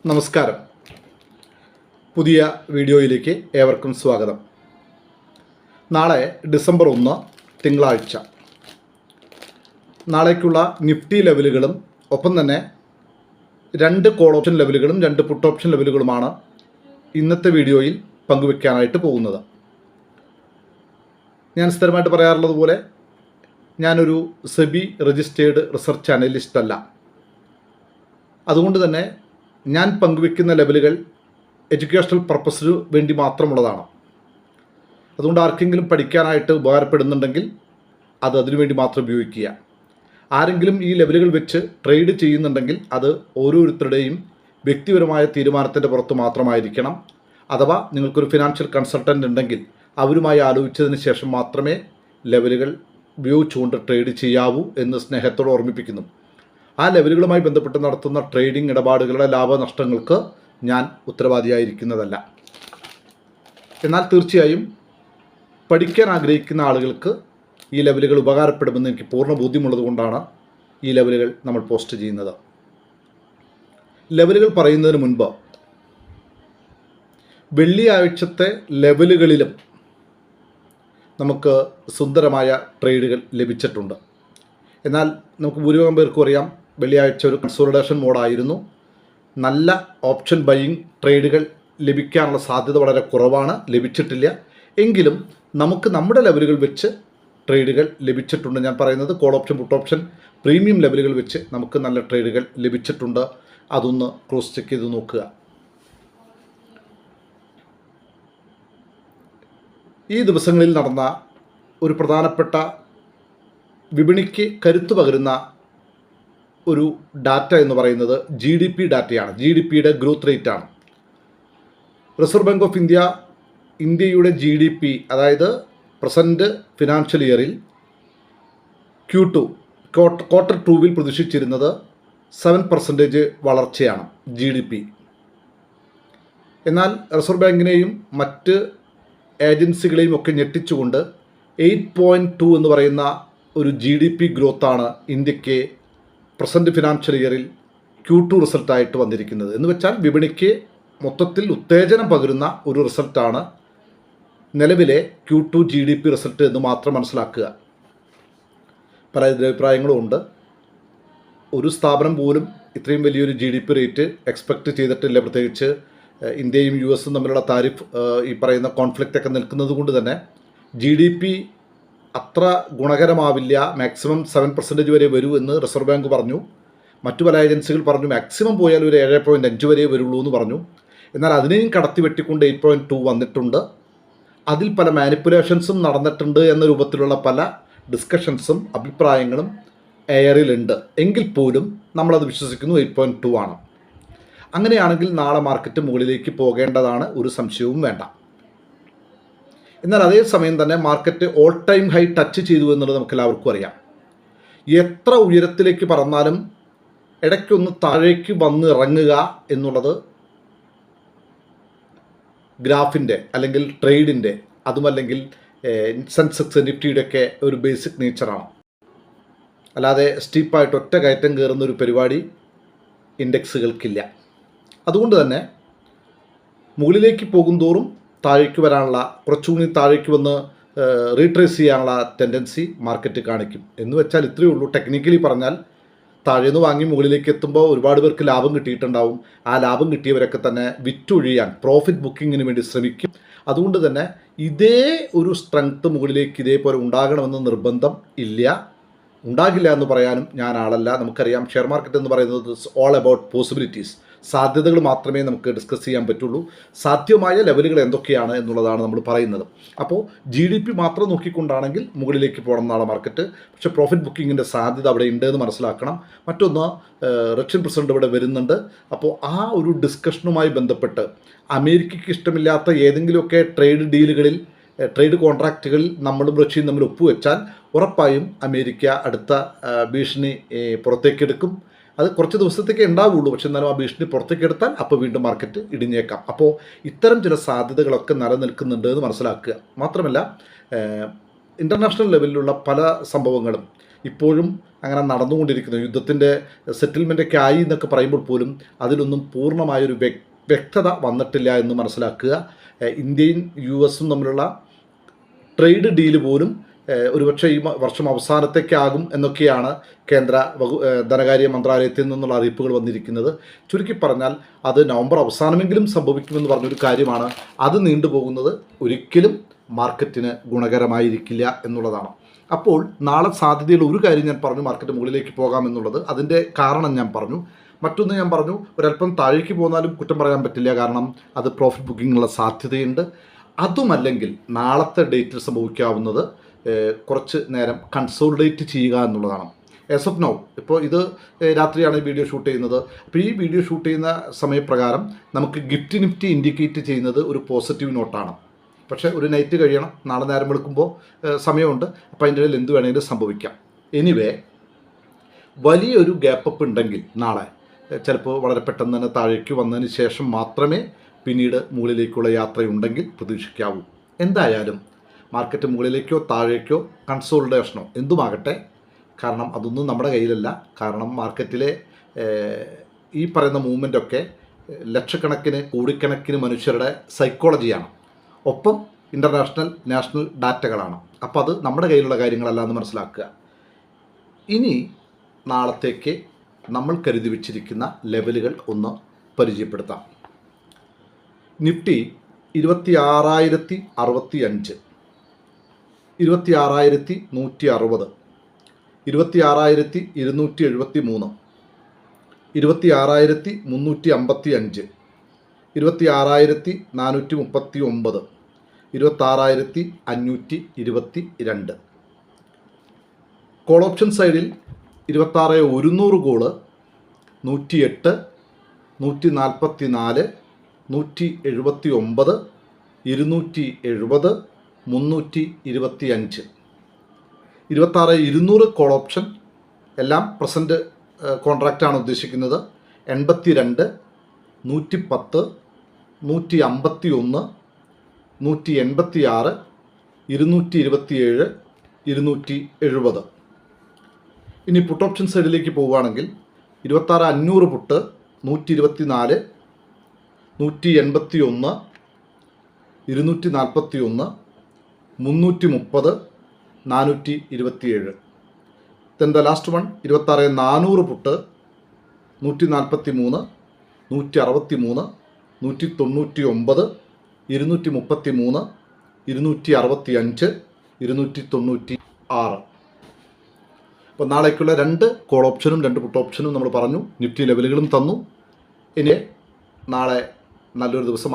നമസ്കാരം. പുതിയ വീഡിയോയിലേക്ക് ഏവർക്കും സ്വാഗതം. നാളെ ഡിസംബർ 1 തിങ്കളാഴ്ച. നാളേക്കുള്ള നിഫ്റ്റി ലെവലുകളും ഒപ്പം തന്നെ 2 കോൾ ഓപ്ഷൻ ലെവലുകളും 2 പുട്ട് ഓപ്ഷൻ ലെവലുകളുമാണ് ഇന്നത്തെ വീഡിയോയിൽ പങ്കുവെക്കാനായിട്ട് പോകുന്നത്. ഞാൻ സ്ഥിരമായിട്ട് പറയാറുള്ളത് പോലെ ഞാനൊരു സെബി രജിസ്റ്റേർഡ് റിസർച്ച് അനലിസ്റ്റ് അല്ല. അതുകൊണ്ട് തന്നെ ഞാൻ പങ്കുവെക്കുന്ന ലെവലുകൾ എഡ്യൂക്കേഷണൽ പർപ്പസിന് വേണ്ടി മാത്രമുള്ളതാണ്. അതുകൊണ്ട് ആർക്കെങ്കിലും പഠിക്കാനായിട്ട് ഉപകാരപ്പെടുന്നുണ്ടെങ്കിൽ അത് അതിനുവേണ്ടി മാത്രം ഉപയോഗിക്കുക. ആരെങ്കിലും ഈ ലെവലുകൾ വെച്ച് ട്രേഡ് ചെയ്യുന്നുണ്ടെങ്കിൽ അത് ഓരോരുത്തരുടെയും വ്യക്തിപരമായ തീരുമാനത്തിൻ്റെ പുറത്ത് മാത്രമായിരിക്കണം. അഥവാ നിങ്ങൾക്കൊരു ഫിനാൻഷ്യൽ കൺസൾട്ടൻ്റ് ഉണ്ടെങ്കിൽ അവരുമായി ആലോചിച്ചതിന് ശേഷം മാത്രമേ ലെവലുകൾ ഉപയോഗിച്ചുകൊണ്ട് ട്രേഡ് ചെയ്യാവൂ എന്ന് സ്നേഹത്തോടെ ഓർമ്മിപ്പിക്കുന്നു. ആ ലെവലുകളുമായി ബന്ധപ്പെട്ട് നടത്തുന്ന ട്രേഡിംഗ് ഇടപാടുകളുടെ ലാഭനഷ്ടങ്ങൾക്ക് ഞാൻ ഉത്തരവാദിയായിരിക്കുന്നതല്ല. എന്നാൽ തീർച്ചയായും പഠിക്കാൻ ആഗ്രഹിക്കുന്ന ആളുകൾക്ക് ഈ ലെവലുകൾ ഉപകാരപ്പെടുമെന്ന് എനിക്ക് പൂർണ്ണ ബോധ്യമുള്ളത് കൊണ്ടാണ് ഈ ലെവലുകൾ നമ്മൾ പോസ്റ്റ് ചെയ്യുന്നത്. ലെവലുകൾ പറയുന്നതിന് മുൻപ് വെള്ളിയാഴ്ചത്തെ ലെവലുകളിലും നമുക്ക് സുന്ദരമായ ട്രേഡുകൾ ലഭിച്ചിട്ടുണ്ട്. എന്നാൽ നമുക്ക് ഭൂരിഭാഗം പേർക്കും അറിയാം, വെള്ളിയാഴ്ച ഒരു കൺസോളിഡേഷൻ മോഡായിരുന്നു. നല്ല ഓപ്ഷൻ ബൈയിങ് ട്രേഡുകൾ ലഭിക്കാനുള്ള സാധ്യത വളരെ കുറവാണ്, ലഭിച്ചിട്ടില്ല. എങ്കിലും നമുക്ക് നമ്മുടെ ലെവലുകൾ വെച്ച് ട്രേഡുകൾ ലഭിച്ചിട്ടുണ്ട്. ഞാൻ പറയുന്നത് call option, puttu option, premium ലെവലുകൾ വെച്ച് നമുക്ക് നല്ല ട്രേഡുകൾ ലഭിച്ചിട്ടുണ്ട്. അതൊന്ന് ക്രോസ് ചെക്ക് ചെയ്ത് നോക്കുക. ഈ ദിവസങ്ങളിൽ നടന്ന ഒരു പ്രധാനപ്പെട്ട വിപണിക്ക് കരുത്തു പകരുന്ന ഒരു ഡാറ്റ എന്ന് പറയുന്നത് GDP ഡാറ്റയാണ്. GDPയുടെ ഗ്രോത്ത് റേറ്റാണ്. റിസർവ് ബാങ്ക് ഓഫ് ഇന്ത്യയുടെ GDP, അതായത് പ്രസൻറ്റ് ഫിനാൻഷ്യൽ ഇയറിൽ Q2 ക്വാർട്ടർ 2 പ്രതീക്ഷിച്ചിരുന്നത് 7% വളർച്ചയാണ് GDP. എന്നാൽ റിസർവ് ബാങ്കിനെയും മറ്റ് ഏജൻസികളെയും ഒക്കെ ഞെട്ടിച്ചുകൊണ്ട് 8.2 എന്ന് പറയുന്ന ഒരു GDP ഗ്രോത്താണ് ഇന്ത്യക്ക് പ്രസൻറ്റ് ഫിനാൻഷ്യൽ ഇയറിൽ Q2 റിസൾട്ടായിട്ട് വന്നിരിക്കുന്നത്. എന്ന് വെച്ചാൽ വിപണിക്ക് മൊത്തത്തിൽ ഉത്തേജനം പകരുന്ന ഒരു റിസൾട്ടാണ് നിലവിലെ Q2 GDP റിസൾട്ട് എന്ന് മാത്രം മനസ്സിലാക്കുക. പല അഭിപ്രായങ്ങളും ഉണ്ട്. ഒരു സ്ഥാപനം പോലും ഇത്രയും വലിയൊരു GDP റേറ്റ് എക്സ്പെക്റ്റ് ചെയ്തിട്ടില്ല. പ്രത്യേകിച്ച് ഇന്ത്യയും US തമ്മിലുള്ള താരിഫ് ഈ പറയുന്ന കോൺഫ്ലിക്റ്റ് ഒക്കെ നിൽക്കുന്നത് കൊണ്ട് തന്നെ GDP അത്ര ഗുണകരമാവില്ല. മാക്സിമം 7% വരെ വരൂ എന്ന് റിസർവ് ബാങ്ക് പറഞ്ഞു. മറ്റു പല ഏജൻസികൾ പറഞ്ഞു മാക്സിമം പോയാൽ ഒരു 7.5 വരെ വരുള്ളൂ എന്ന് പറഞ്ഞു. എന്നാൽ അതിനെയും കടത്തി വെട്ടിക്കൊണ്ട് 8.2 വന്നിട്ടുണ്ട്. അതിൽ പല മാനിപ്പുലേഷൻസും നടന്നിട്ടുണ്ട് എന്ന രൂപത്തിലുള്ള പല ഡിസ്കഷൻസും അഭിപ്രായങ്ങളും എയറിലുണ്ട്. എങ്കിൽ പോലും നമ്മളത് വിശ്വസിക്കുന്നു 8.2 ആണ്. അങ്ങനെയാണെങ്കിൽ നാളെ മാർക്കറ്റ് മുകളിലേക്ക് പോകേണ്ടതാണ്, ഒരു സംശയവും വേണ്ട. എന്നാൽ അതേസമയം തന്നെ market all time high touch ചെയ്തു എന്നുള്ളത് നമുക്ക് എല്ലാവർക്കും അറിയാം. എത്ര ഉയരത്തിലേക്ക് പറന്നാലും ഇടയ്ക്കൊന്ന് താഴേക്ക് വന്ന് ഇറങ്ങുക എന്നുള്ളത് ഗ്രാഫിൻ്റെ അല്ലെങ്കിൽ ട്രേഡിൻ്റെ, അതുമല്ലെങ്കിൽ സെൻസെക്സ് നിഫ്റ്റിയുടെയൊക്കെ ഒരു ബേസിക് നേച്ചറാണ്. അല്ലാതെ സ്റ്റീപ്പായിട്ട് ഒറ്റ കയറ്റം കയറുന്ന ഒരു പരിപാടി ഇൻഡെക്സുകൾക്കില്ല. അതുകൊണ്ട് തന്നെ മുകളിലേക്ക് പോകുന്തോറും താഴേക്ക് വരാനുള്ള, കുറച്ചുകൂടി താഴേക്ക് വന്ന് റീട്രേസ് ചെയ്യാനുള്ള ടെൻഡൻസി മാർക്കറ്റ് കാണിക്കും. എന്ന് വെച്ചാൽ ഇത്രയേ ഉള്ളൂ. ടെക്നിക്കലി പറഞ്ഞാൽ താഴേന്ന് വാങ്ങി മുകളിലേക്ക് എത്തുമ്പോൾ ഒരുപാട് പേർക്ക് ലാഭം കിട്ടിയിട്ടുണ്ടാവും. ആ ലാഭം കിട്ടിയവരൊക്കെ തന്നെ വിറ്റൊഴിയാൻ, പ്രോഫിറ്റ് ബുക്കിങ്ങിന് വേണ്ടി ശ്രമിക്കും. അതുകൊണ്ട് തന്നെ ഇതേ ഒരു സ്ട്രെങ്ത്ത് മുകളിലേക്ക് ഇതേപോലെ ഉണ്ടാകണമെന്ന് നിർബന്ധം ഇല്ല. ഉണ്ടാകില്ല എന്ന് പറയാനും ഞാൻ ആളല്ല. നമുക്കറിയാം ഷെയർ മാർക്കറ്റ് എന്ന് പറയുന്നത് ഓൾ അബൌട്ട് പോസിബിലിറ്റീസ്. സാധ്യതകൾ മാത്രമേ നമുക്ക് ഡിസ്കസ് ചെയ്യാൻ പറ്റുള്ളൂ. സാധ്യമായ ലെവലുകൾ എന്തൊക്കെയാണ് എന്നുള്ളതാണ് നമ്മൾ പറയുന്നത്. അപ്പോൾ GDP മാത്രം നോക്കിക്കൊണ്ടാണെങ്കിൽ മുകളിലേക്ക് പോകണം നാളെ മാർക്കറ്റ്. പക്ഷേ പ്രോഫിറ്റ് ബുക്കിങ്ങിൻ്റെ സാധ്യത അവിടെ ഉണ്ട് എന്ന് മനസ്സിലാക്കണം. മറ്റൊന്ന്, റഷ്യൻ പ്രസിഡന്റ് ഇവിടെ വരുന്നുണ്ട്. അപ്പോൾ ആ ഒരു ഡിസ്കഷനുമായി ബന്ധപ്പെട്ട് അമേരിക്കയ്ക്ക് ഇഷ്ടമില്ലാത്ത ഏതെങ്കിലുമൊക്കെ ട്രേഡ് കോൺട്രാക്റ്റുകളിൽ നമ്മളും റഷ്യയും തമ്മിൽ ഒപ്പുവെച്ചാൽ ഉറപ്പായും അമേരിക്ക അടുത്ത ഭീഷണി പുറത്തേക്കെടുക്കും. അത് കുറച്ച് ദിവസത്തേക്ക് ഉണ്ടാവുള്ളൂ. പക്ഷെ എന്നാലും ആ ഭീഷണി പുറത്തേക്കെടുത്താൽ അപ്പോൾ വീണ്ടും മാർക്കറ്റ് ഇടിഞ്ഞേക്കാം. അപ്പോൾ ഇത്തരം ചില സാധ്യതകളൊക്കെ നിലനിൽക്കുന്നുണ്ട് എന്ന് മനസ്സിലാക്കുക. മാത്രമല്ല ഇൻ്റർനാഷണൽ ലെവലിലുള്ള പല സംഭവങ്ങളും ഇപ്പോഴും അങ്ങനെ നടന്നുകൊണ്ടിരിക്കുന്നു. യുദ്ധത്തിൻ്റെ സെറ്റിൽമെൻറ്റൊക്കെ ആയി എന്നൊക്കെ പറയുമ്പോൾ പോലും അതിലൊന്നും പൂർണ്ണമായൊരു വ്യക്തത വന്നിട്ടില്ല എന്ന് മനസ്സിലാക്കുക. ഇന്ത്യയും യു എസും തമ്മിലുള്ള ട്രേഡ് ഡീല് പോലും ഒരുപക്ഷെ ഈ വർഷം അവസാനത്തേക്കാകും എന്നൊക്കെയാണ് കേന്ദ്ര ധനകാര്യ മന്ത്രാലയത്തിൽ നിന്നുള്ള അറിയിപ്പുകൾ വന്നിരിക്കുന്നത്. ചുരുക്കി പറഞ്ഞാൽ അത് നവംബർ അവസാനമെങ്കിലും സംഭവിക്കുമെന്ന് പറഞ്ഞൊരു കാര്യമാണ്. അത് നീണ്ടുപോകുന്നത് ഒരിക്കലും മാർക്കറ്റിന് ഗുണകരമായിരിക്കില്ല എന്നുള്ളതാണ്. അപ്പോൾ നാളെ സാധ്യതയുള്ള ഒരു കാര്യം ഞാൻ പറഞ്ഞു, മാർക്കറ്റ് മുകളിലേക്ക് പോകാമെന്നുള്ളത്. അതിൻ്റെ കാരണം ഞാൻ പറഞ്ഞു. മറ്റൊന്ന് ഞാൻ പറഞ്ഞു, ഒരല്പം താഴേക്ക് പോന്നാലും കുറ്റം പറയാൻ പറ്റില്ല, കാരണം അത് പ്രോഫിറ്റ് ബുക്കിങ്ങിനുള്ള സാധ്യതയുണ്ട്. അതുമല്ലെങ്കിൽ നാളത്തെ ഡേറ്റിൽ സംഭവിക്കാവുന്നത് കുറച്ച് നേരം കൺസോളിഡേറ്റ് ചെയ്യുക എന്നുള്ളതാണ്. ആസ് ഓഫ് നൗ ഇപ്പോൾ ഇത് രാത്രിയാണ് ഈ വീഡിയോ ഷൂട്ട് ചെയ്യുന്നത്. അപ്പോൾ ഈ വീഡിയോ ഷൂട്ട് ചെയ്യുന്ന സമയപ്രകാരം നമുക്ക് ഗിഫ്റ്റ് നിഫ്റ്റി ഇൻഡിക്കേറ്റ് ചെയ്യുന്നത് ഒരു പോസിറ്റീവ് നോട്ടാണ്. പക്ഷേ ഒരു നൈറ്റ് കഴിയണം, നാളെ നേരം വെളുക്കുമ്പോൾ സമയമുണ്ട്. അപ്പോൾ അതിൻ്റെ ഇടയിൽ എന്ത് വേണമെങ്കിലും സംഭവിക്കാം. എനിവേ, വലിയൊരു ഗ്യാപ്പ് അപ്പ് ഉണ്ടെങ്കിൽ നാളെ ചിലപ്പോൾ വളരെ പെട്ടെന്ന് തന്നെ താഴേക്ക് വന്നതിന് ശേഷം മാത്രമേ പിന്നീട് മുകളിലേക്കുള്ള യാത്രയുണ്ടെങ്കിൽ പ്രതീക്ഷിക്കാവൂ. എന്തായാലും മാർക്കറ്റ് മുകളിലേക്കോ താഴേക്കോ കൺസോളിഡേഷനോ എന്തുമാകട്ടെ, കാരണം അതൊന്നും നമ്മുടെ കയ്യിലല്ല. കാരണം മാർക്കറ്റിലെ ഈ പറയുന്ന മൂവ്മെൻറ്റൊക്കെ ലക്ഷക്കണക്കിന് കോടിക്കണക്കിന് മനുഷ്യരുടെ സൈക്കോളജിയാണ്, ഒപ്പം ഇൻ്റർനാഷണൽ നാഷണൽ ഡാറ്റകളാണ്. അപ്പോൾ അത് നമ്മുടെ കയ്യിലുള്ള കാര്യങ്ങളല്ല എന്ന് മനസ്സിലാക്കുക. ഇനി നാളത്തേക്ക് നമ്മൾ കരുതി വച്ചിരിക്കുന്ന ലെവലുകൾ ഒന്ന് പരിചയപ്പെടുത്താം. നിഫ്റ്റി 26,065, 26,160, 26,273, 26,355, 26,439, 26,522. കോൾ ഓപ്ഷൻ സൈഡിൽ 26,100 കോള്, 108, 144, 179, 270, 325. 26,200 കോൾ ഓപ്ഷൻ എല്ലാം പ്രസൻറ്റ് കോൺട്രാക്റ്റാണ് ഉദ്ദേശിക്കുന്നത്. 82, 110, 151, 186, 227, 270. ഇനി പുട്ട് ഓപ്ഷൻ സൈഡിലേക്ക് പോവുകയാണെങ്കിൽ 26,500 put, 124, 181, 241, 330, 427. Then the last one 26,400 put, 143, 163, 199, 233, 265, 296. അപ്പോൾ നാളേക്കുള്ള 2 കോൾ ഓപ്ഷനും 2 പുട്ട് ഓപ്ഷനും നമ്മൾ പറഞ്ഞു. നിഫ്റ്റി ലെവലുകളും തന്നു. ഇനി നാളെ നല്ലൊരു ദിവസം.